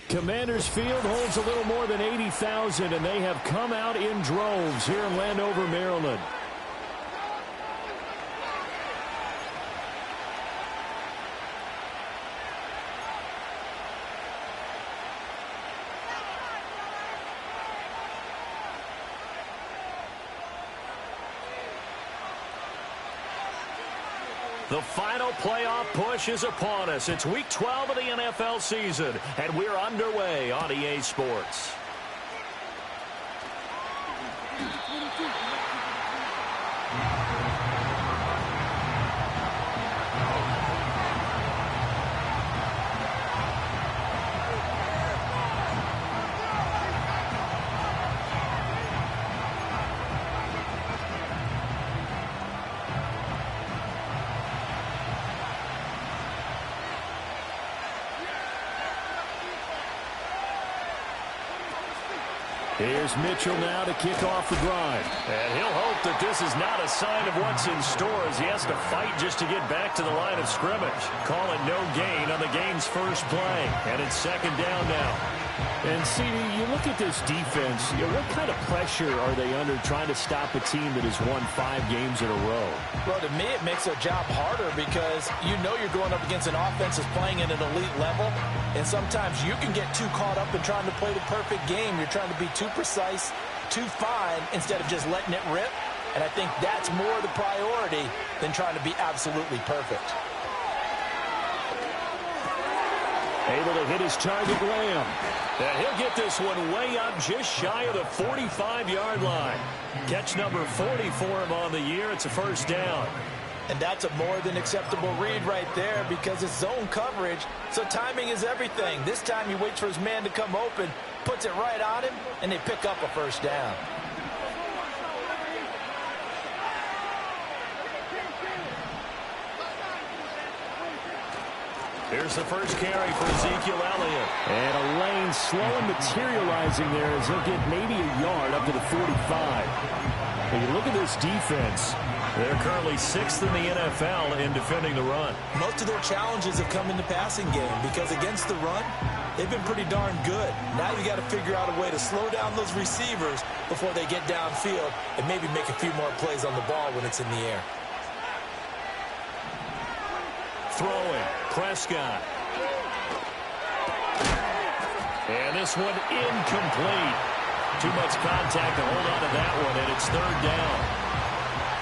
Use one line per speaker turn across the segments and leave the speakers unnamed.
Commanders Field holds a little more than 80,000, and they have come out in droves here in Landover, Maryland. The final playoff push is upon us. It's Week 12 of the NFL season, and we're underway on EA Sports. Here's Mitchell now to kick off the drive. And he'll hope that this is not a sign of what's in store as he has to fight just to get back to the line of scrimmage. Call it no gain on the game's first play. And it's second down now. And, CD, you look at this defense, what kind of pressure are they under trying to stop a team that has won 5 games in a row?
Well, to me, it makes their job harder because you know you're going up against an offense that's playing at an elite level, and sometimes you can get too caught up in trying to play the perfect game. You're trying to be too precise, too fine, instead of just letting it rip, and I think that's more the priority than trying to be absolutely perfect.
Able to hit his target, Lamb. And he'll get this one way up just shy of the 45-yard line. Catch number 40 for him on the year. It's a first down.
And that's a more than acceptable read right there because it's zone coverage, so timing is everything. This time he waits for his man to come open, puts it right on him, and they pick up a first down.
Here's the first carry for Ezekiel Elliott. And a lane slow and materializing there as he'll get maybe a yard up to the 45. And you look at this defense. They're currently 6th in the NFL in defending the run.
Most of their challenges have come in the passing game because against the run, they've been pretty darn good. Now you got to figure out a way to slow down those receivers before they get downfield and maybe make a few more plays on the ball when it's in the air.
Throwing, Prescott. And this one incomplete. Too much contact to hold on to that one, and it's third down.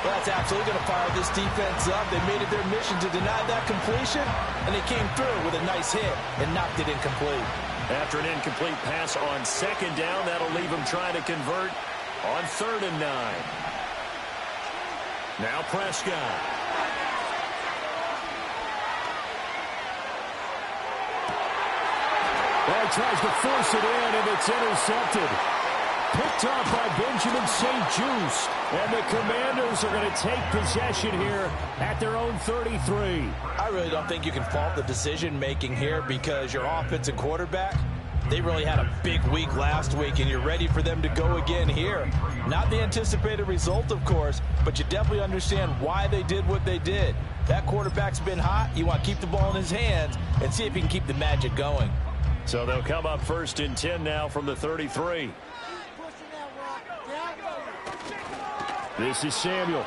Well, that's absolutely going to fire this defense up. They made it their mission to deny that completion, and they came through with a nice hit and knocked it incomplete.
After an incomplete pass on second down, that'll leave them trying to convert on 3rd and 9. Now Prescott. Well, he tries to force it in, and it's intercepted. Picked off by Benjamin St-Juste. And the Commanders are going to take possession here at their own 33.
I really don't think you can fault the decision-making here because your offensive quarterback, they really had a big week last week, and you're ready for them to go again here. Not the anticipated result, of course, but you definitely understand why they did what they did. That quarterback's been hot. You want to keep the ball in his hands and see if he can keep the magic going.
So they'll come up 1st and 10 now from the 33. This is Samuel.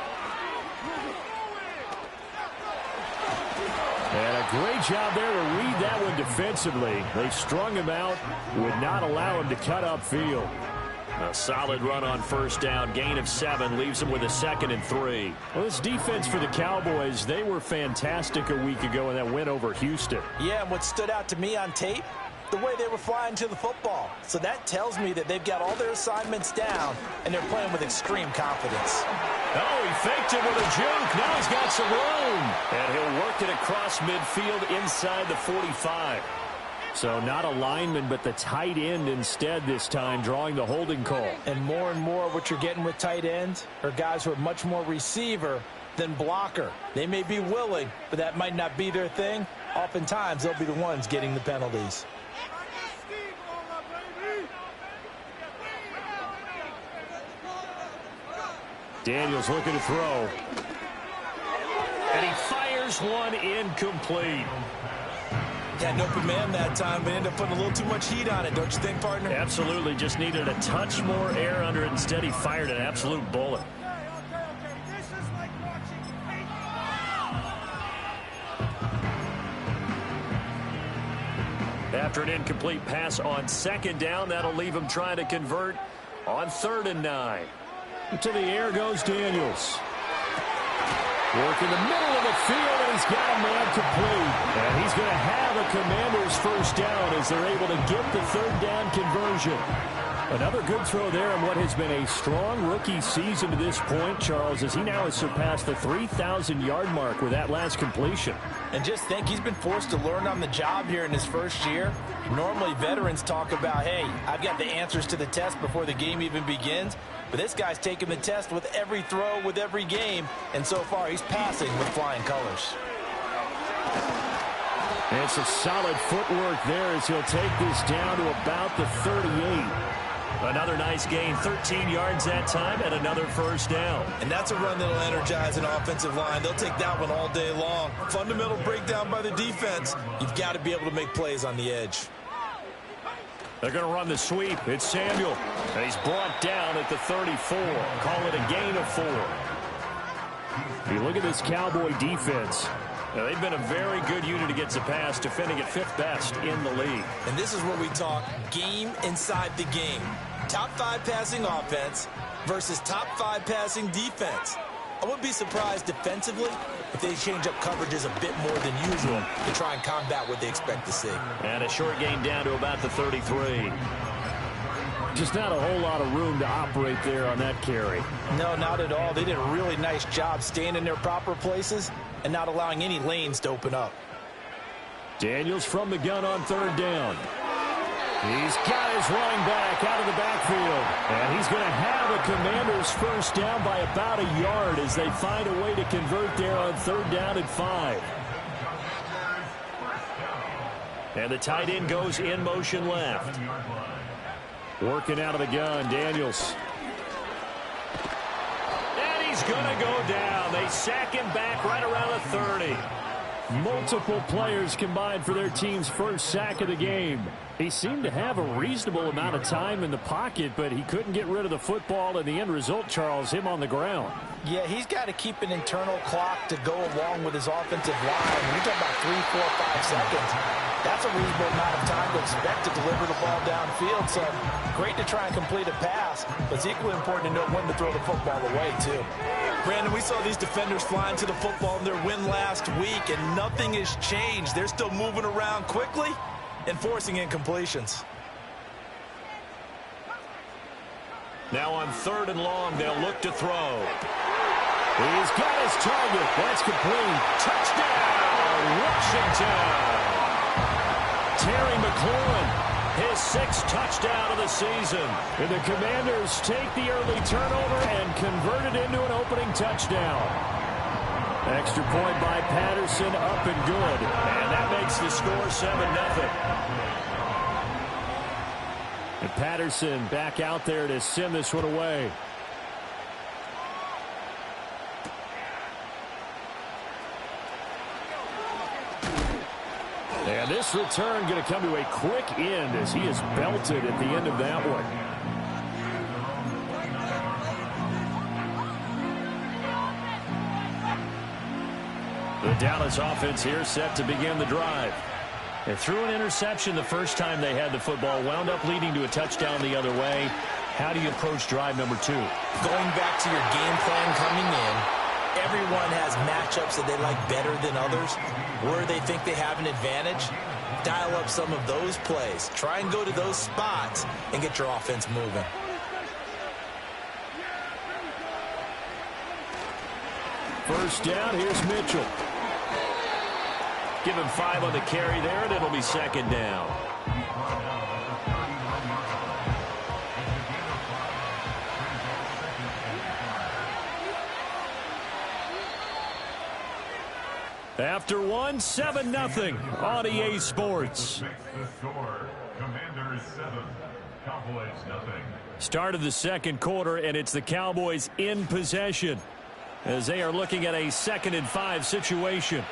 And a great job there to read that one defensively. They strung him out, would not allow him to cut upfield. A solid run on first down, gain of 7, leaves him with a 2nd and 3. Well, this defense for the Cowboys, they were fantastic a week ago in that win over Houston.
Yeah, and what stood out to me on tape, the way they were flying to the football. So that tells me that they've got all their assignments down, and they're playing with extreme confidence.
Oh, he faked it with a juke. Now he's got some room. And he'll work it across midfield inside the 45. So not a lineman, but the tight end instead this time, drawing the holding call.
And more what you're getting with tight ends are guys who are much more receiver than blocker. They may be willing, but that might not be their thing. Oftentimes, they'll be the ones getting the penalties.
Daniels looking to throw. And he fires one incomplete.
Had an open man that time, but ended up putting a little too much heat on it, don't you think, partner?
Absolutely. Just needed a touch more air under it. Instead, he fired an absolute bullet. After an incomplete pass on second down, that'll leave him trying to convert on 3rd and 9. To the air goes Daniels. Work in the middle of the field, and he's got a man complete. And he's going to have a Commanders first down as they're able to get the 3rd down conversion. Another good throw there in what has been a strong rookie season to this point, Charles, as he now has surpassed the 3,000-yard mark with that last completion.
And just think, he's been forced to learn on the job here in his first year. Normally, veterans talk about, hey, I've got the answers to the test before the game even begins. But this guy's taking the test with every throw, with every game. And so far, he's passing with flying colors.
And some solid footwork there as he'll take this down to about the 38. Another nice gain, 13 yards that time, and another first down.
And that's a run that'll energize an offensive line. They'll take that one all day long. Fundamental breakdown by the defense. You've got to be able to make plays on the edge.
They're going to run the sweep. It's Samuel. And he's brought down at the 34. Call it a gain of 4. You look at this Cowboy defense. Now, they've been a very good unit against the pass, defending at 5th best in the league.
And this is where we talk game inside the game. Top 5 passing offense versus top 5 passing defense. I wouldn't be surprised defensively if they change up coverages a bit more than usual to try and combat what they expect to see.
And a short gain down to about the 33. Just not a whole lot of room to operate there on that carry.
No, not at all. They did a really nice job staying in their proper places and not allowing any lanes to open up.
Daniels from the gun on 3rd down. He's got his running back out of the backfield. And he's going to have a Commanders first down by about a yard as they find a way to convert there on 3rd down and 5. And the tight end goes in motion left. Working out of the gun, Daniels. And he's going to go down. They sack him back right around the 30. Multiple players combined for their team's first sack of the game. He seemed to have a reasonable amount of time in the pocket, but he couldn't get rid of the football, and the end result, Charles, him on the ground.
Yeah, he's got to keep an internal clock to go along with his offensive line. We're talking about 3, 4, 5 seconds. That's a reasonable amount of time to expect to deliver the ball downfield. So great to try and complete a pass, but it's equally important to know when to throw the football away, too. Brandon, we saw these defenders flying to the football in their win last week, and nothing has changed. They're still moving around quickly and forcing incompletions.
Now on 3rd and long, they'll look to throw. He's got his target. That's complete. Touchdown, Washington. Terry McLaurin, his 6th touchdown of the season. And the Commanders take the early turnover and convert it into an opening touchdown. Extra point by Patterson, up and good. And that makes the score 7-0. And Patterson back out there to send this one away. And this return going to come to a quick end as he is belted at the end of that one. The Dallas offense here set to begin the drive. They threw an interception the first time they had the football, wound up leading to a touchdown the other way. How do you approach drive number 2?
Going back to your game plan coming in, everyone has matchups that they like better than others, where they think they have an advantage. Dial up some of those plays. Try and go to those spots and get your offense moving.
First down, here's Mitchell. Give him 5 on the carry there, and it'll be 2nd down. After 1, 7-0 on EA Sports.
Commanders 7,
Start of the second quarter, and it's the Cowboys in possession as they are looking at a 2nd and 5 situation.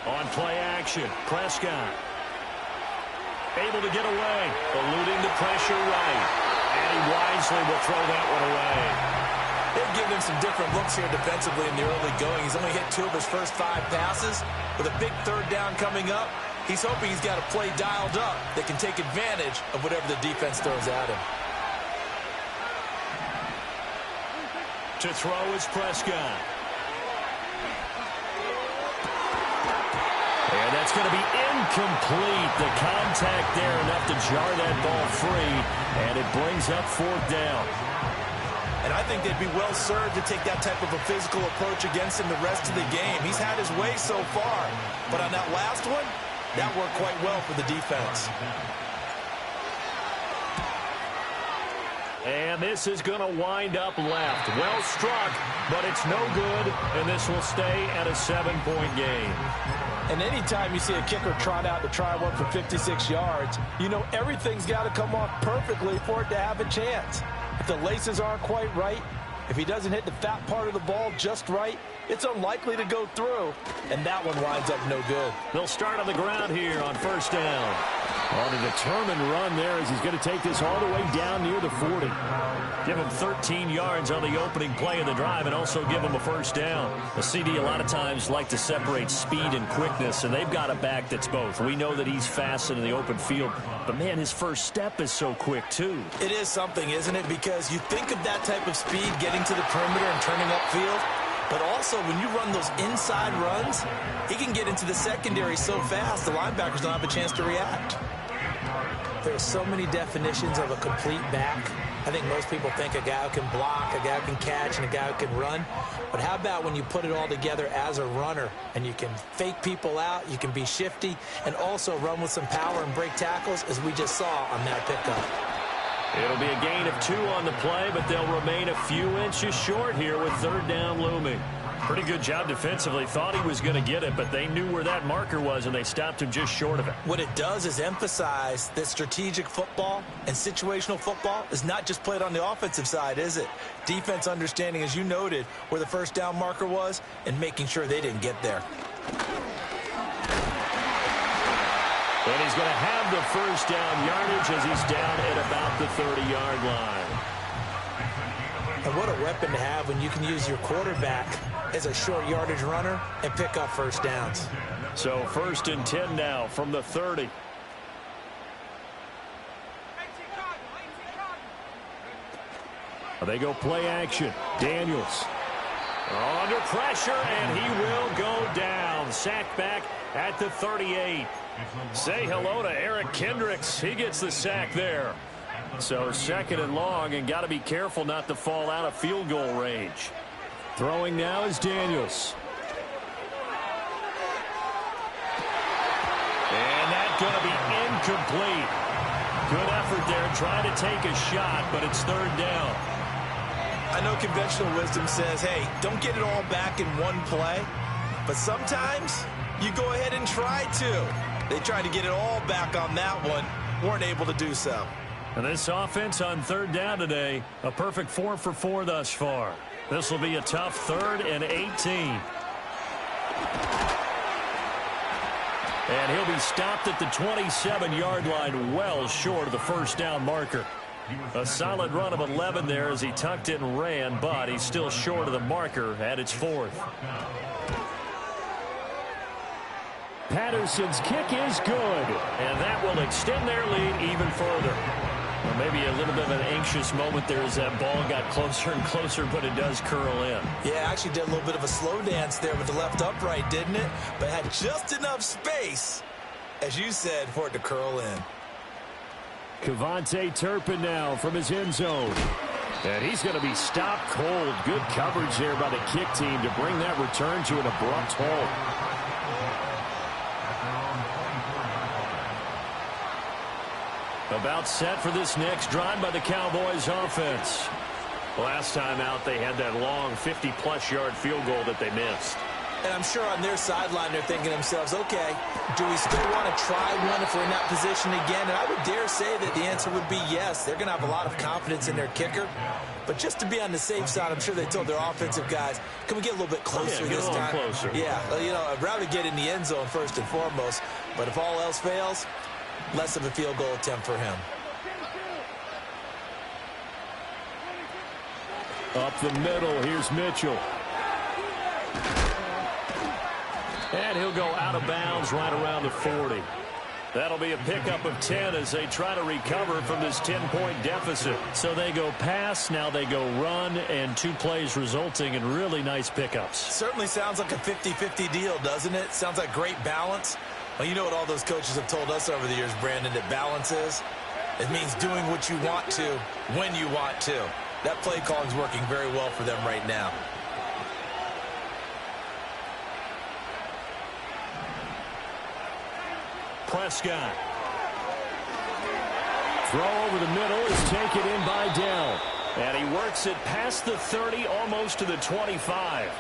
On play action, Prescott able to get away, eluding the pressure right. And he wisely will throw that one away.
They've given him some different looks here defensively in the early going. He's only hit 2 of his first 5 passes. With a big 3rd down coming up, he's hoping he's got a play dialed up that can take advantage of whatever the defense throws at him.
To throw is Prescott. And that's going to be incomplete. The contact there enough to jar that ball free, and it brings up 4th down.
And I think they'd be well served to take that type of a physical approach against him the rest of the game. He's had his way so far, but on that last one, that worked quite well for the defense.
And this is going to wind up left. Well struck, but it's no good, and this will stay at a 7-point game.
And anytime you see a kicker trot out to try one for 56 yards, you know everything's got to come off perfectly for it to have a chance. If the laces aren't quite right, if he doesn't hit the fat part of the ball just right, it's unlikely to go through, and that one winds up no good.
They'll start on the ground here on 1st down. On a determined run there as he's going to take this all the way down near the 40. Give him 13 yards on the opening play of the drive and also give him a 1st down. A CD a lot of times like to separate speed and quickness, and they've got a back that's both. We know that he's fast in the open field, but, man, his first step is so quick, too.
It is something, isn't it? Because you think of that type of speed getting to the perimeter and turning upfield, but also when you run those inside runs, he can get into the secondary so fast the linebackers don't have a chance to react. There are so many definitions of a complete back. I think most people think a guy who can block, a guy who can catch, and a guy who can run. But how about when you put it all together as a runner and you can fake people out, you can be shifty, and also run with some power and break tackles, as we just saw on that pickup.
It'll be a gain of 2 on the play, but they'll remain a few inches short here with 3rd down looming. Pretty good job defensively. Thought he was going to get it, but they knew where that marker was, and they stopped him just short of it.
What it does is emphasize that strategic football and situational football is not just played on the offensive side, is it? Defense understanding, as you noted, where the 1st down marker was and making sure they didn't get there.
And he's going to have the 1st down yardage as he's down at about the 30-yard line.
And what a weapon to have when you can use your quarterback as a short yardage runner and pick up 1st downs.
So 1st and 10 now from the 30. They go play action. Daniels under pressure, and he will go down. Sacked back at the 38. Say hello to Eric Kendricks. He gets the sack there. So 2nd and long, and got to be careful not to fall out of field goal range. Throwing now is Daniels. And that's going to be incomplete. Good effort there trying to take a shot, but it's 3rd down.
I know conventional wisdom says, hey, don't get it all back in one play. But sometimes you go ahead and try to. They tried to get it all back on that one. Weren't able to do so.
And this offense on 3rd down today, a perfect 4 for 4 thus far. This will be a tough 3rd and 18. And he'll be stopped at the 27-yard line, well short of the 1st down marker. A solid run of 11 there as he tucked it and ran, but he's still short of the marker at its 4th. Patterson's kick is good, and that will extend their lead even further. Well, maybe a little bit of an anxious moment there as that ball got closer and closer, but it does curl in.
Yeah, actually did a little bit of a slow dance there with the left upright, didn't it? But had just enough space, as you said, for it to curl in.
Kevontae Turpin now from his end zone. And he's going to be stopped cold. Good coverage there by the kick team to bring that return to an abrupt halt. About set for this next drive by the Cowboys offense. Last time out, they had that long 50-plus yard field goal that they missed.
And I'm sure on their sideline they're thinking to themselves, okay, do we still want to try one if we're in that position again? And I would dare say that the answer would be yes. They're going to have a lot of confidence in their kicker. But just to be on the safe side, I'm sure they told their offensive guys, can we get a little bit closer this time?
Closer.
Yeah, you know, I'd rather get in the end zone first and foremost. But if all else fails, less of a field goal attempt for him.
Up the middle, here's Mitchell. And he'll go out of bounds right around the 40. That'll be a pickup of 10 as they try to recover from this 10-point deficit. So they go pass, now they go run, and 2 plays resulting in really nice pickups.
Certainly sounds like a 50-50 deal, doesn't it? Sounds like great balance. Well, you know what all those coaches have told us over the years, Brandon, that balance is? It means doing what you want to when you want to. That play calling is working very well for them right now.
Prescott. Throw over the middle is taken in by Dell. And he works it past the 30, almost to the 25.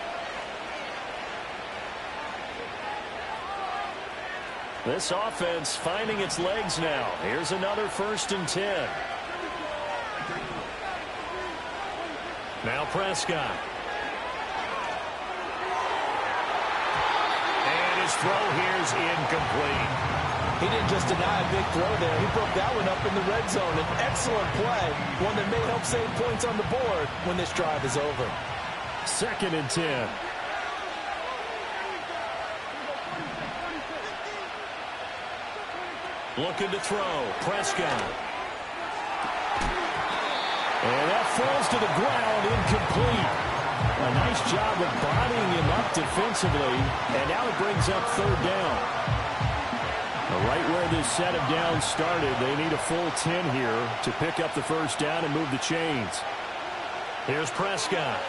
This offense finding its legs now. Here's another 1st and 10. Now Prescott. And his throw here is incomplete.
He didn't just deny a big throw there. He broke that one up in the red zone. An excellent play, one that may help save points on the board when this drive is over.
2nd and 10. Looking to throw. Prescott. And that falls to the ground, incomplete. A nice job of bodying him up defensively, and now it brings up 3rd down. Right where this set of downs started, they need a full 10 here to pick up the 1st down and move the chains. Here's Prescott.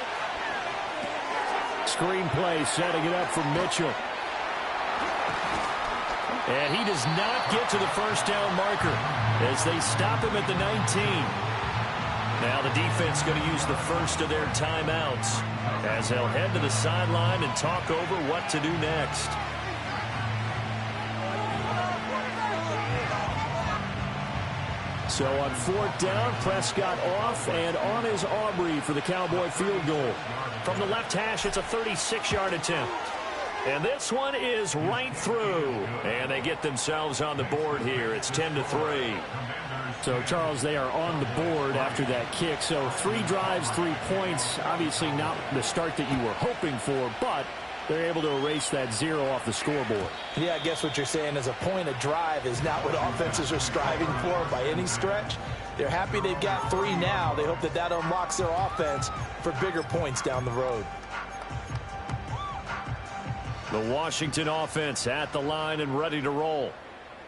Screen play setting it up for Mitchell. And he does not get to the 1st down marker as they stop him at the 19. Now the defense going to use the first of their timeouts as they'll head to the sideline and talk over what to do next. So on 4th down, Prescott off, and on is Aubrey for the Cowboy field goal. From the left hash, it's a 36-yard attempt. And this one is right through. And they get themselves on the board here. It's 10-3. So, Charles, they are on the board after that kick. So 3 drives, 3 points. Obviously not the start that you were hoping for, but they're able to erase that 0 off the scoreboard.
Yeah, I guess what you're saying is a point of drive is not what offenses are striving for by any stretch. They're happy they've got 3 now. They hope that that unlocks their offense for bigger points down the road.
The Washington offense at the line and ready to roll.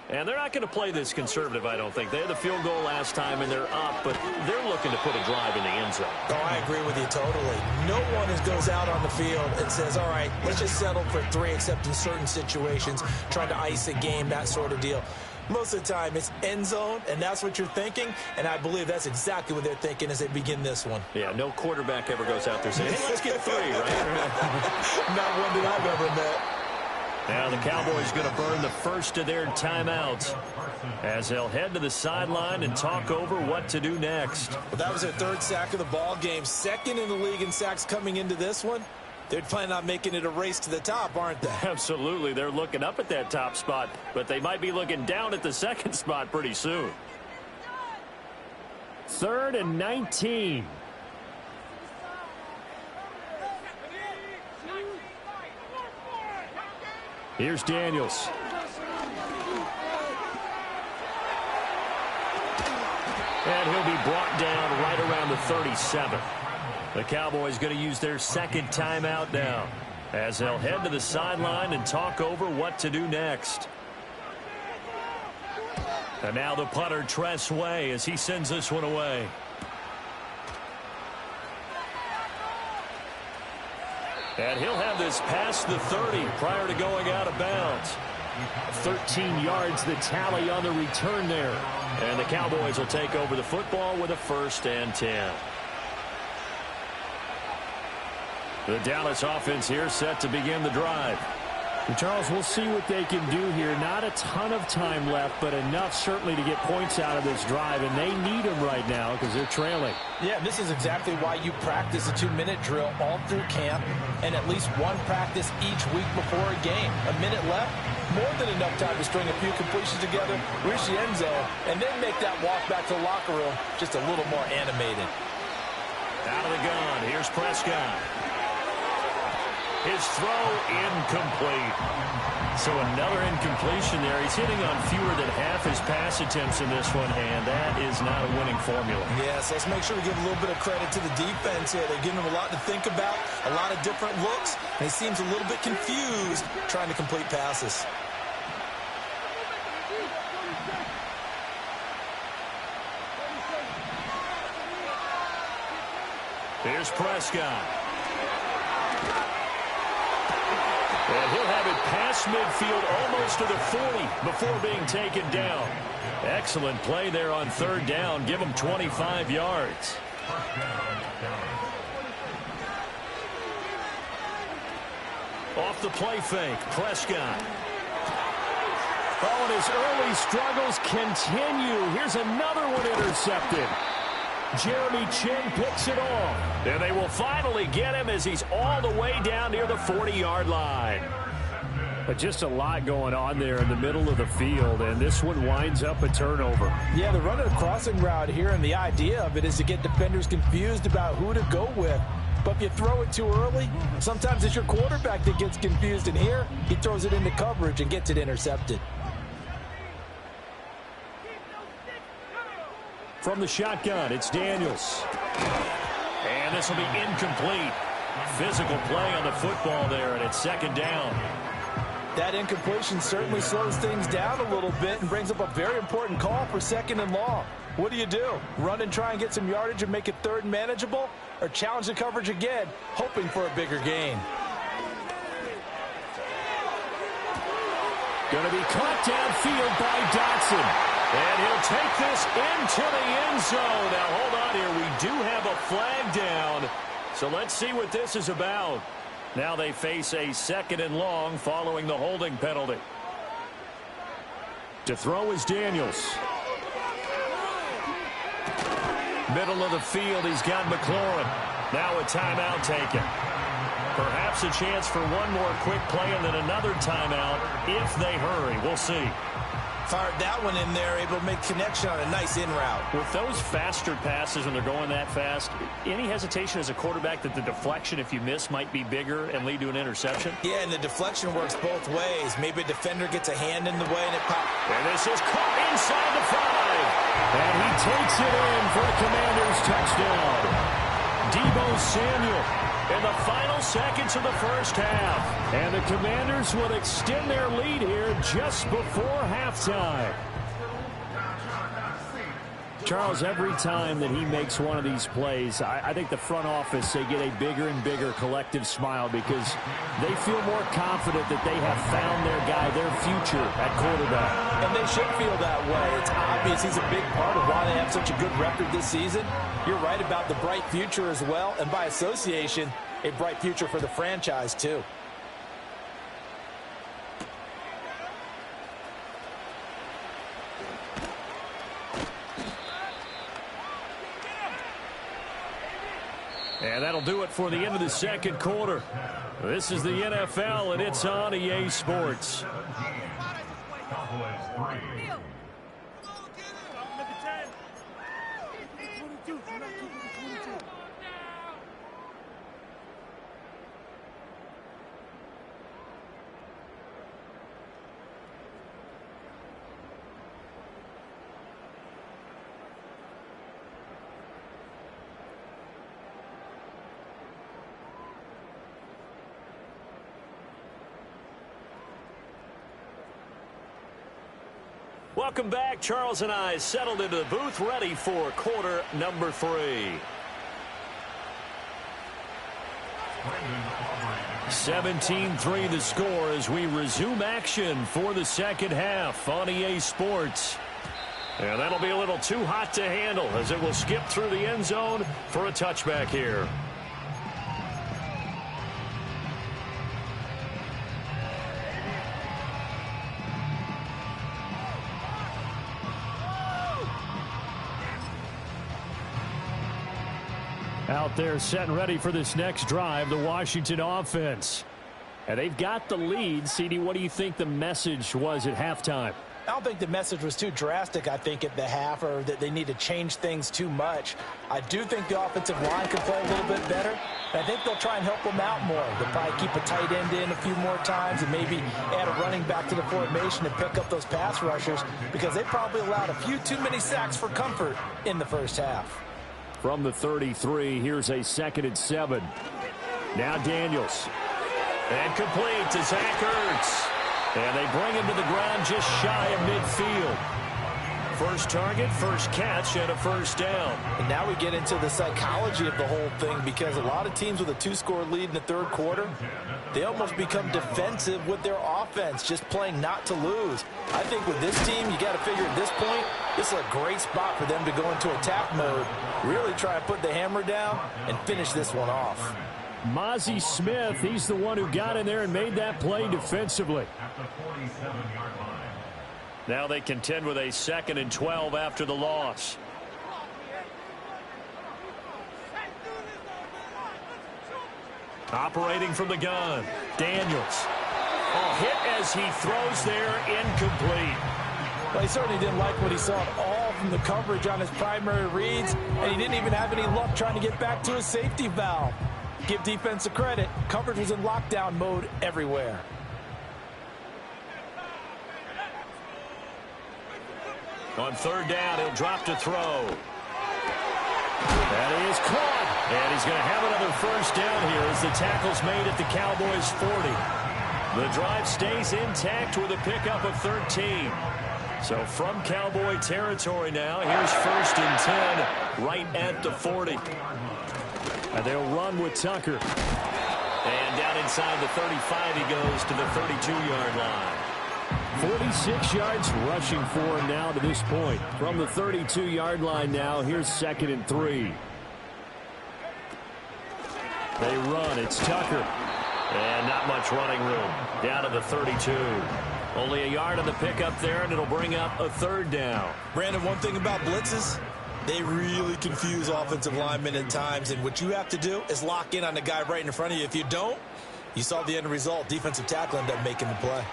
And they're not going to play this conservative, I don't think. They had the field goal last time, and they're up, but they're looking to put a drive in the end zone.
Oh, I agree with you totally. No one goes out on the field and says, all right, let's just settle for 3, except in certain situations, trying to ice a game, that sort of deal. Most of the time, it's end zone, and that's what you're thinking, and I believe that's exactly what they're thinking as they begin this one.
Yeah, no quarterback ever goes out there saying, hey, let's get 3, right?
Not one that I've ever met.
Now the Cowboys going to burn the first of their timeouts as they'll head to the sideline and talk over what to do next.
Well, that was their 3rd sack of the ball game. 2nd in the league in sacks coming into this one. They're planning on making it a race to the top, aren't they?
Absolutely. They're looking up at that top spot, but they might be looking down at the 2nd spot pretty soon. 3rd and 19. Here's Daniels. And he'll be brought down right around the 37. The Cowboys going to use their 2nd timeout now as they'll head to the sideline and talk over what to do next. And now the punter, Tress Way, as he sends this one away. And he'll have this past the 30 prior to going out of bounds. 13 yards the tally on the return there. And the Cowboys will take over the football with a 1st and 10. The Dallas offense here set to begin the drive.
And Charles, we'll see what they can do here. Not a ton of time left, but enough certainly to get points out of this drive, and they need them right now because they're trailing.
Yeah, this is exactly why you practice a 2-minute drill all through camp and at least one practice each week before a game. A minute left, more than enough time to string a few completions together, reach the end zone, and then make that walk back to the locker room just a little more animated.
Out of the gun, here's Prescott. His throw incomplete. So another incompletion there. He's hitting on fewer than half his pass attempts in this one, and that is not a winning formula.
Yes, let's make sure we give a little bit of credit to the defense here. They're giving him a lot to think about, a lot of different looks, and he seems a little bit confused trying to complete passes.
Here's Prescott. And he'll have it past midfield almost to the 40 before being taken down. Excellent play there on 3rd down. Give him 25 yards. Off the play fake, Prescott. Oh, and his early struggles continue. Here's another one intercepted. Jeremy Chin picks it off. And they will finally get him as he's all the way down near the 40-yard line. But just a lot going on there in the middle of the field, and this one winds up a turnover.
Yeah, they're running a crossing route here, and the idea of it is to get defenders confused about who to go with. But if you throw it too early, sometimes it's your quarterback that gets confused, and here he throws it into coverage and gets it intercepted.
From the shotgun, it's Daniels. And this will be incomplete. Physical play on the football there, and it's 2nd down.
That incompletion certainly slows things down a little bit and brings up a very important call for 2nd and long. What do? Run and try and get some yardage and make it 3rd and manageable? Or challenge the coverage again, hoping for a bigger gain?
Going to be caught downfield by Dotson. And he'll take this into the end zone. Now, hold on here. We do have a flag down. So let's see what this is about. Now they face a 2nd and long following the holding penalty. To throw is Daniels. Middle of the field, he's got McLaurin. Now a timeout taken. Perhaps a chance for one more quick play and then another timeout if they hurry. We'll see.
Fired that one in there, able to make connection on a nice in route.
With those faster passes when they're going that fast, any hesitation as a quarterback that the deflection, if you miss, might be bigger and lead to an interception?
Yeah, and the deflection works both ways. Maybe a defender gets a hand in the way and it pops.
And this is caught inside the 5. And he takes it in for a Commanders touchdown. Deebo Samuel in the final seconds of the 1st half. And the Commanders will extend their lead here just before halftime. Charles, every time that he makes one of these plays, I think the front office, they get a bigger and bigger collective smile because they feel more confident that they have found their guy, their future at quarterback.
And they should feel that way. It's obvious he's a big part of why they have such a good record this season. You're right about the bright future as well, and by association, a bright future for the franchise too.
And that'll do it for the end of the 2nd quarter. This is the NFL, and it's on EA Sports. Welcome back. Charles and I settled into the booth, ready for quarter number 3. 17-3 the score as we resume action for the second half on EA Sports. And that'll be a little too hot to handle as it will skip through the end zone for a touchback here. Out there set and ready for this next drive, the Washington offense. And they've got the lead. CD, what do you think the message was at halftime?
I don't think the message was too drastic, I think, at the half, or that they need to change things too much. I do think the offensive line could play a little bit better. And I think they'll try and help them out more. They'll probably keep a tight end in a few more times and maybe add a running back to the formation and pick up those pass rushers because they probably allowed a few too many sacks for comfort in the first half.
From the 33, here's a 2nd and 7. Now Daniels. And complete to Zach Ertz. And they bring him to the ground just shy of midfield. First target, first catch, and a first down.
And now we get into the psychology of the whole thing because a lot of teams with a 2-score lead in the third quarter, they almost become defensive with their offense, just playing not to lose. I think with this team, you got to figure at this point, this is a great spot for them to go into attack mode, really try and put the hammer down and finish this one off.
Mozzie Smith, he's the one who got in there and made that play defensively. Now they contend with a 2nd and 12 after the loss. Operating from the gun, Daniels. A hit as he throws there, incomplete.
Well, he certainly didn't like what he saw at all from the coverage on his primary reads, and he didn't even have any luck trying to get back to his safety valve. Give defense a credit. Coverage was in lockdown mode everywhere.
On 3rd down, he'll drop to throw. That is caught. And he's going to have another first down here as the tackle's made at the Cowboys 40. The drive stays intact with a pickup of 13. So from Cowboy territory now, here's 1st and 10 right at the 40. And they'll run with Tucker. And down inside the 35, he goes to the 32-yard line. 46 yards rushing for him now to this point. From the 32-yard line now, here's 2nd and 3. They run. It's Tucker. And not much running room. Down to the 32. Only a yard on the pickup there, and it'll bring up a 3rd down.
Brandon, one thing about blitzes, they really confuse offensive linemen at times, and what you have to do is lock in on the guy right in front of you. If you don't, you saw the end result. Defensive tackle ended up making the play.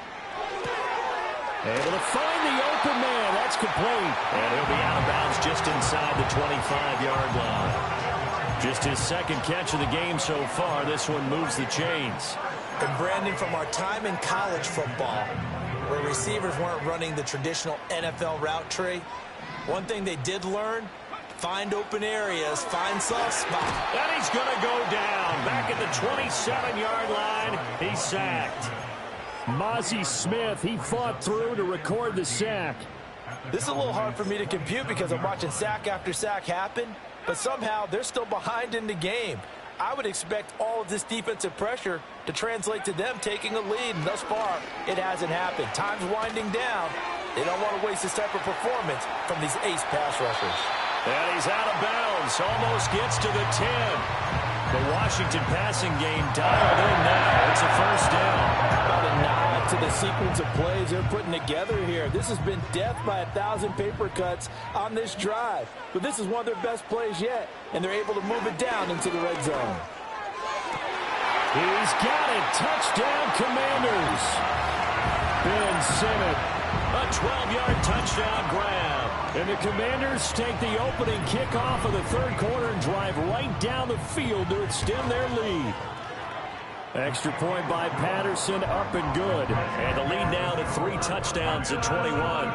Able to find the open man. That's complete. And he'll be out of bounds just inside the 25-yard line. Just his 2nd catch of the game so far. This one moves the chains.
And Brandon, from our time in college football, where receivers weren't running the traditional NFL route tree, one thing they did learn, find open areas, find soft spot.
And he's going to go down. Back at the 27-yard line, he's sacked. Mozzie Smith, he fought through to record the sack.
This is a little hard for me to compute because I'm watching sack after sack happen, but somehow they're still behind in the game. I would expect all of this defensive pressure to translate to them taking a lead, and thus far, it hasn't happened. Time's winding down. They don't want to waste this type of performance from these ace pass rushers.
And he's out of bounds. Almost gets to the 10. The Washington passing game dialed in now. It's a first down.
How about a nod to the sequence of plays they're putting together here? This has been death by 1,000 paper cuts on this drive. But this is one of their best plays yet, and they're able to move it down into the red zone.
He's got it. Touchdown, Commanders. Ben Simmons. A 12-yard touchdown grab. And the Commanders take the opening kickoff of the third quarter and drive right down the field to extend their lead. Extra point by Patterson, up and good. And the lead now to 3 touchdowns at 21.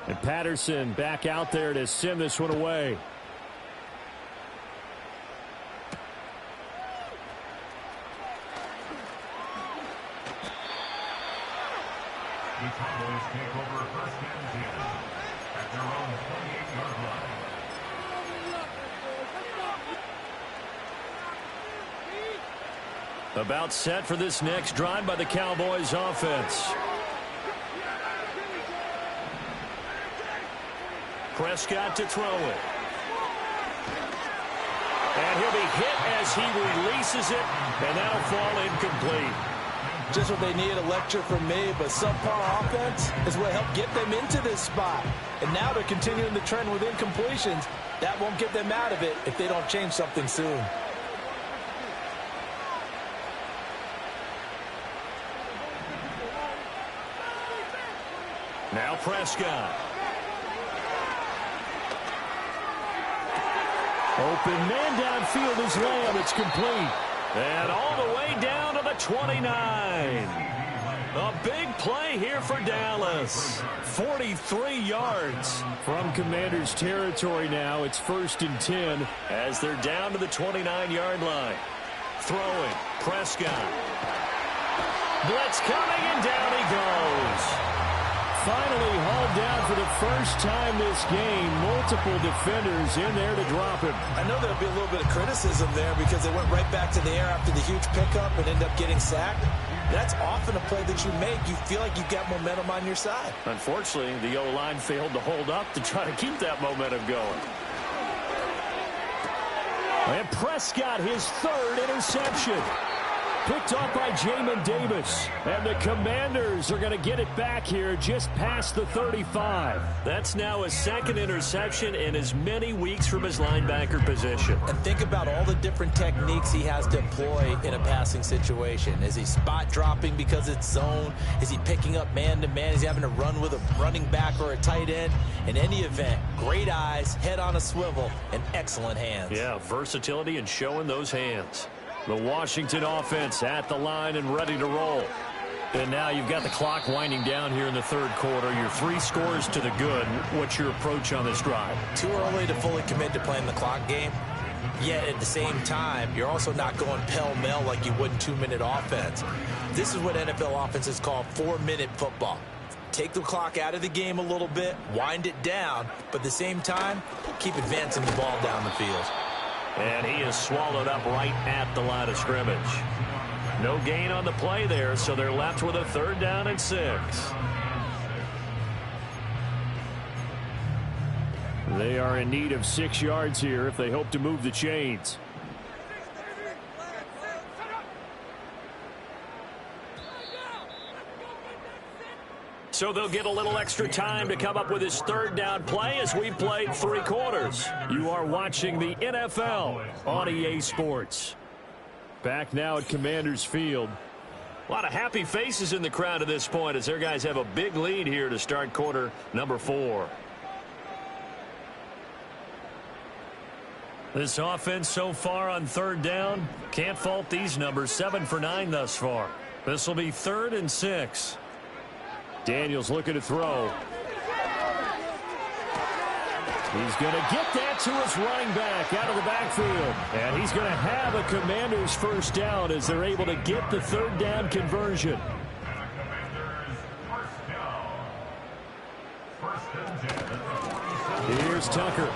And Patterson back out there to send this one away.
The Cowboys take over first and 10 at their own 28-yard line.
About set for this next drive by the Cowboys offense. Prescott to throw it. And he'll be hit as he releases it, and that'll fall incomplete.
Just what they need, a lecture from me, but subpar offense is what helped get them into this spot. And now they're continuing the trend with incompletions. That won't get them out of it if they don't change something soon.
Now Prescott. Open man downfield is Lamb. It's complete. And all the way down to the 29. A big play here for Dallas. 43 yards.
From Commanders territory now, it's 1st and 10.
As they're down to the 29-yard line. Throwing. Prescott. Blitz coming, and down he goes.
Finally hauled down for the first time this game. Multiple defenders in there to drop him.
I know there'll be a little bit of criticism there because they went right back to the air after the huge pickup and ended up getting sacked. That's often a play that you make. You feel like you've got momentum on your side.
Unfortunately, the O-line failed to hold up to try to keep that momentum going.
And Prescott, his 3rd interception. Picked off by Jamin Davis. And the Commanders are going to get it back here just past the 35.
That's now his 2nd interception in as many weeks from his linebacker position.
And think about all the different techniques he has to employ in a passing situation. Is he spot dropping because it's zone? Is he picking up man-to-man? Is he having to run with a running back or a tight end? In any event, great eyes, head on a swivel, and excellent hands.
Yeah, versatility and showing those hands. The Washington offense at the line and ready to roll. And now you've got the clock winding down here in the 3rd quarter. Your 3 scores to the good. What's your approach on this drive?
Too early to fully commit to playing the clock game. Yet at the same time, you're also not going pell-mell like you would in 2-minute offense. This is what NFL offenses call 4-minute football. Take the clock out of the game a little bit, wind it down, but at the same time, keep advancing the ball down the field.
And he is swallowed up right at the line of scrimmage. No gain on the play there, so they're left with a 3rd down and 6.
They are in need of 6 yards here if they hope to move the chains.
So they'll get a little extra time to come up with his 3rd down play as we played 3 quarters. You are watching the NFL on EA Sports.
Back now at Commanders Field.
A lot of happy faces in the crowd at this point as their guys have a big lead here to start quarter number 4. This offense so far on 3rd down, can't fault these numbers. 7 for 9 thus far. This will be 3rd and 6.
Daniels looking to throw. He's going to get that to his running back out of the backfield. And he's going to have a Commanders 1st down as they're able to get the 3rd down conversion. Here's Tucker.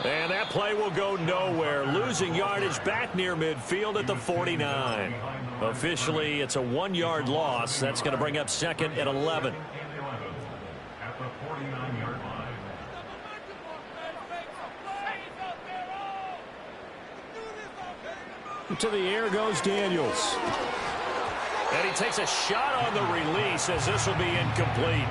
And that play will go nowhere. Losing yardage back near midfield at the 49. Officially, it's a 1-yard loss. That's going to bring up 2nd and 11.
To the air goes Daniels.
And he takes a shot on the release as this will be incomplete.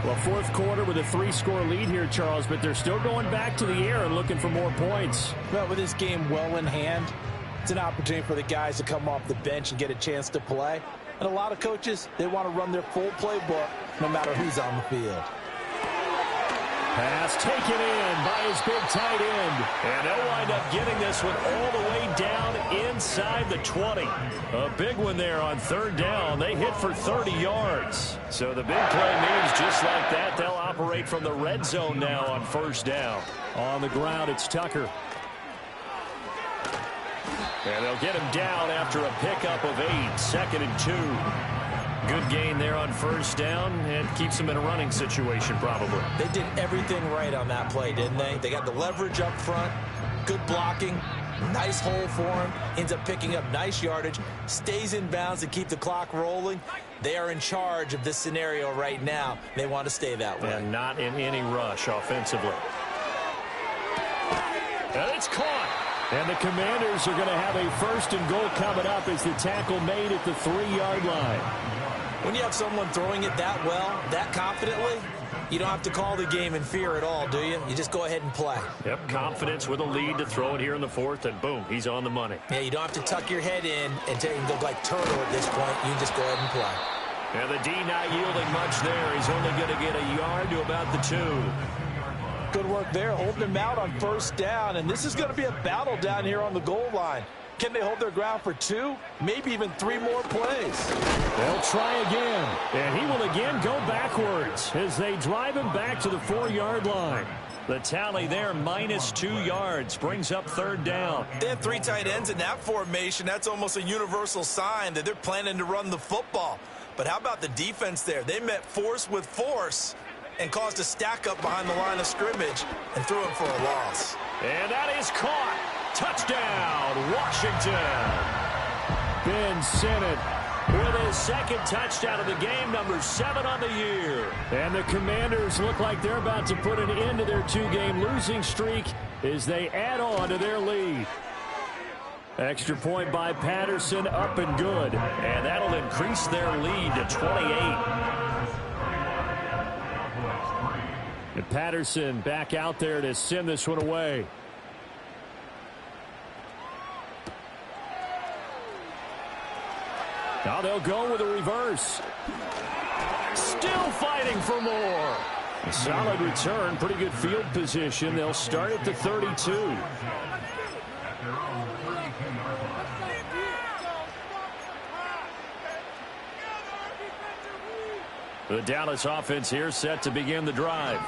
Well, 4th quarter with a 3-score lead here, Charles, but they're still going back to the air and looking for more points.
Well, with this game well in hand, it's an opportunity for the guys to come off the bench and get a chance to play. And a lot of coaches, they want to run their full playbook no matter who's on the field.
Pass taken in by his big tight end.
And they'll wind up getting this one all the way down inside the 20. A big one there on 3rd down. They hit for 30 yards. So the big play means just like that, they'll operate from the red zone now on 1st down.
On the ground, it's Tucker.
And they'll get him down after a pickup of 8. 2nd and 2. Good gain there on 1st down and keeps them in a running situation probably.
They did everything right on that play, didn't they? They got the leverage up front, good blocking, Nice hole for him. Ends up picking up nice yardage. Stays in bounds to keep the clock rolling. They are in charge of this scenario right now. They want to stay that way.
And not in any rush offensively. And it's caught. And the Commanders are going to have a 1st and goal coming up as the tackle made at the 3-yard line.
When you have someone throwing it that well, that confidently, you don't have to call the game in fear at all, do you? You just go ahead and play.
Yep, confidence with a lead to throw it here in the 4th, and boom, he's on the money.
Yeah, you don't have to tuck your head in and go like turtle at this point. You can just go ahead and play.
And the D not yielding much there. He's only going to get a yard to about the 2.
Good work there, holding him out on 1st down, and this is going to be a battle down here on the goal line. Can they hold their ground for 2, maybe even 3 more plays?
They'll try again, and he will again go backwards as they drive him back to the 4-yard line.
The tally there, -2 yards, brings up 3rd down.
They have 3 tight ends in that formation. That's almost a universal sign that they're planning to run the football. But how about the defense there? They met force with force and caused a stack up behind the line of scrimmage and threw him for a loss.
And that is caught. Touchdown, Washington.
Ben Sinnott
with his 2nd touchdown of the game, number 7 on the year.
And the Commanders look like they're about to put an end to their 2-game losing streak as they add on to their lead. Extra point by Patterson, up and good.
And that'll increase their lead to 28.
And Patterson back out there to send this one away. Now they'll go with a reverse. Still fighting for more. A solid return, pretty good field position. They'll start at the 32. The Dallas offense here set to begin the drive.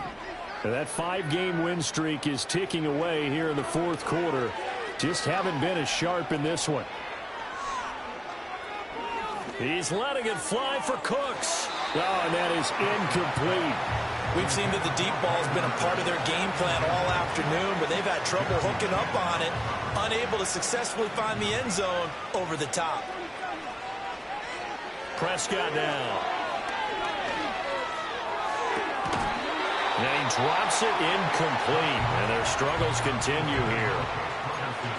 And that 5-game win streak is ticking away here in the 4th quarter. Just haven't been as sharp in this one.
He's letting it fly for Cooks.
Oh, and that is incomplete.
We've seen that the deep ball has been a part of their game plan all afternoon, but they've had trouble hooking up on it, unable to successfully find the end zone over the top.
Prescott now. And he drops it incomplete, and their struggles continue here.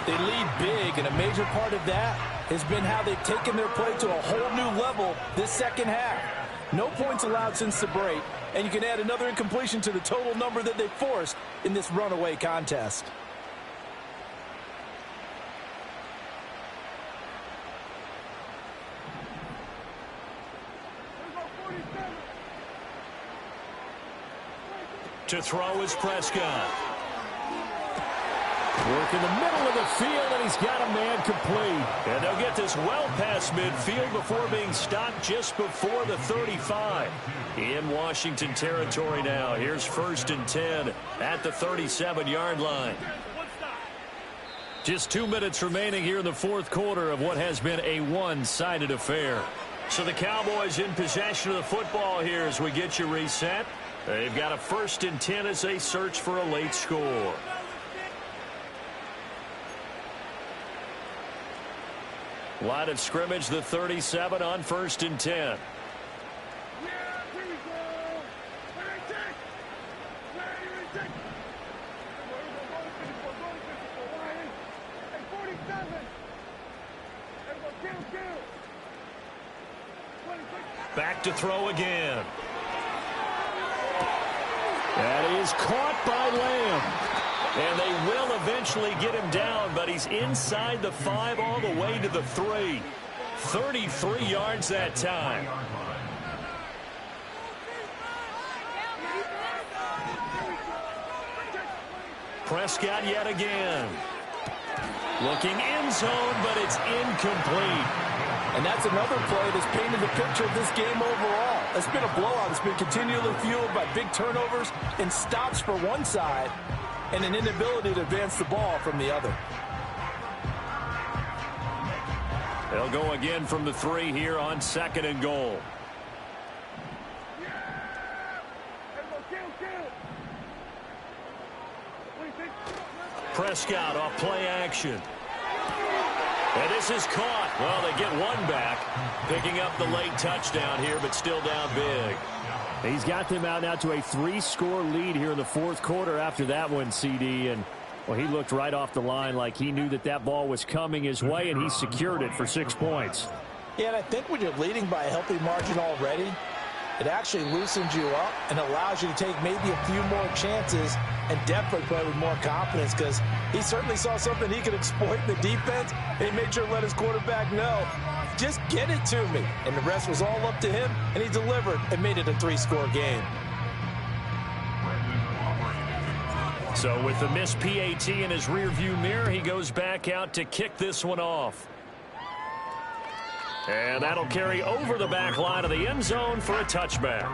They lead big, and a major part of that has been how they've taken their play to a whole new level this 2nd half. No points allowed since the break, and you can add another incompletion to the total number that they forced in this runaway contest.
To throw is Prescott.
Work in the middle of the field, and he's got a man complete.
And they'll get this well past midfield before being stopped just before the 35. In Washington territory now. Here's 1st and 10 at the 37-yard line. Just 2 minutes remaining here in the 4th quarter of what has been a one-sided affair. So the Cowboys in possession of the football here as we get you reset. They've got a 1st and 10 as they search for a late score. Line of scrimmage, the 37 on 1st and 10. Back to throw again.
That is caught by Lamb.
And they will eventually get him down, but he's inside the 5 all the way to the 3. 33 yards that time. Prescott yet again. Looking end zone, but it's incomplete.
And that's another play that's painted the picture of this game overall. It's been a blowout. It's been continually fueled by big turnovers and stops for one side and an inability to advance the ball from the other.
They'll go again from the 3 here on 2nd and goal. Prescott off play action. And this is caught. Well, they get one back, picking up the late touchdown here, but still down big.
He's got them out now to a 3-score lead here in the fourth quarter after that one, CD. And, well, he looked right off the line like he knew that that ball was coming his way, and he secured it for 6 points.
Yeah, and I think when you're leading by a healthy margin already, it actually loosens you up and allows you to take maybe a few more chances and definitely play with more confidence, because he certainly saw something he could exploit in the defense, and he made sure to let his quarterback know, just get it to me. And the rest was all up to him, and he delivered and made it a 3-score game.
So with the missed PAT in his rearview mirror, he goes back out to kick this one off. And that'll carry over the back line of the end zone for a touchback.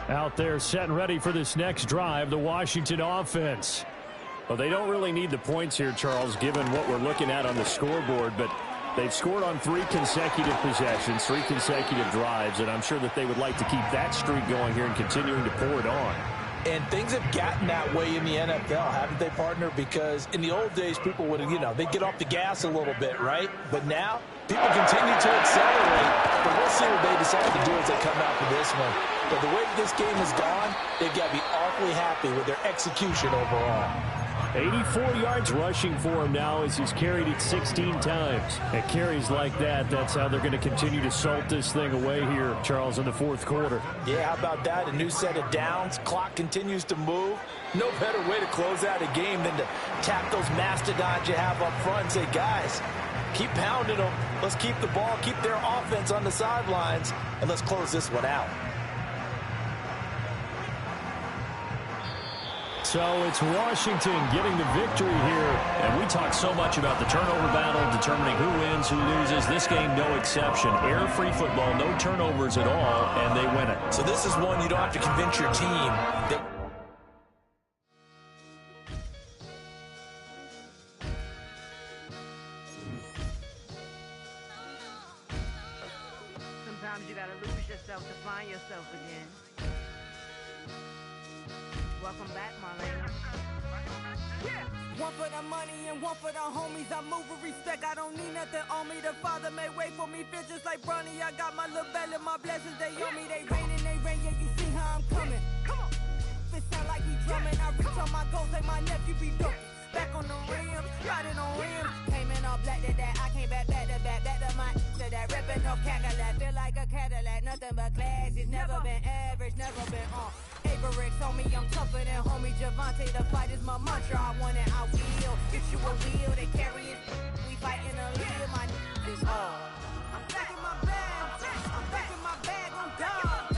Out there set and ready for this next drive, the Washington offense. Well, they don't really need the points here, Charles, given what we're looking at on the scoreboard, but they've scored on 3 consecutive possessions, 3 consecutive drives, and I'm sure that they would like to keep that streak going here and continuing to pour it on.
And things have gotten that way in the NFL, haven't they, partner? Because in the old days, people would, they'd get off the gas a little bit, right? But now, people continue to accelerate. But we'll see what they decide to do as they come out for this one. But the way this game has gone, they've got to be awfully happy with their execution overall.
84 yards rushing for him now as he's carried it 16 times. At carries like that, that's how they're going to continue to salt this thing away here, Charles, in the fourth quarter.
Yeah, how about that? A new set of downs. Clock continues to move. No better way to close out a game than to tap those mastodons you have up front and say, guys, keep pounding them. Let's keep the ball, keep their offense on the sidelines, and let's close this one out.
So it's Washington getting the victory here.
And we talk so much about the turnover battle, determining who wins, who loses. This game, no exception. Error-free football, no turnovers at all, and they win it.
So this is one you don't have to convince your team that...
Sometimes you gotta lose yourself to find yourself again. Welcome back, Marlena.
Yeah. One for the money and one for the homies. I move with respect. I don't need nothing on me. The Father may wait for me. Feel just like Bronny. I got my little belly. My blessings, they on me. They rain and they rain. Yeah, you see how I'm coming. Come on. It sound like we drumming. I reach on my goals like my nephew be dope. Back on the rim, riding on rim. Came in all black to that. I came back to my to that ripping off Cadillac. Feel like a Cadillac, nothing but class. It's never been average, never been on. Averix on me, I'm tougher than homie Javante. The fight is my mantra. I want it, I will. Get you a wheel, they carry it. We fighting a lead, my is all. I'm back in my bag. I'm back in my bag on God.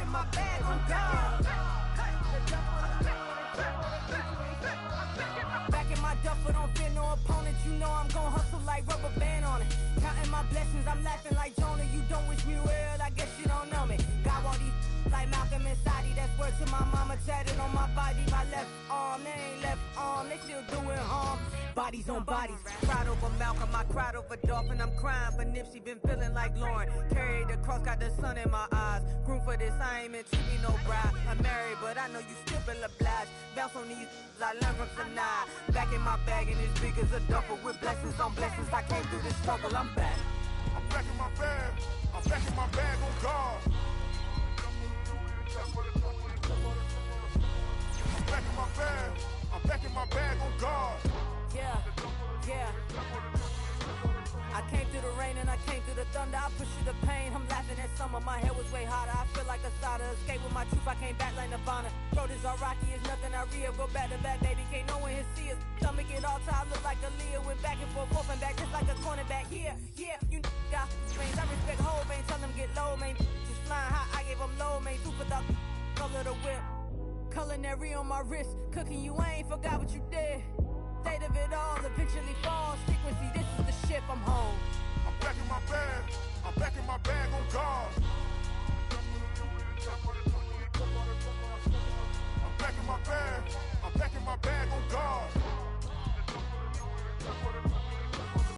My bag on God. Back in my duffel, don't fear no opponent. You know I'm gon' hustle like rubber band on it. Counting my blessings, I'm laughing like Jonah. You don't wish me well, I guess you don't know me. Got all these like Malcolm and Sadie. That's word to my mama, tatted on my body. My left arm, they ain't left arm, they still doing harm. Bodies on bodies. Cried over Malcolm, I cried over Dolphin. I'm crying for Nipsey, been feeling like Lauren. Carried the cross, got the sun in my eyes. Groom for this, I ain't meant to be no bride. I'm married, but I know you still feel obliged. Bounce on these, I learned from Sanaa. Back in my bag, and it's big as a duffel. With blessings on blessings, I came through this struggle, I'm back.
I'm back in my bag. I'm back in my bag on God. I'm back in my bag. I'm back in my bag on God.
Yeah, yeah. I came through the rain and I came through the thunder. I push through the pain. I'm laughing at summer. My hair was way hotter. I feel like a starter. Escape with my truth. I came back like Nirvana. Road is all rocky. It's nothing I real. Go back to back, baby. Can't no one here see us. Stomach it all time. Look like a Leah. Went back and forth and back just like a cornerback. Yeah, yeah. You got range. I respect whole vein. Tell them get low, man. Just flying high. I gave them low, man. Super the color the whip. Culinary on my wrist. Cooking you. I ain't forgot what you did. State of it all eventually falls. Frequency, this is the ship, I'm home.
I'm back in my bag. I'm back in my bag on God.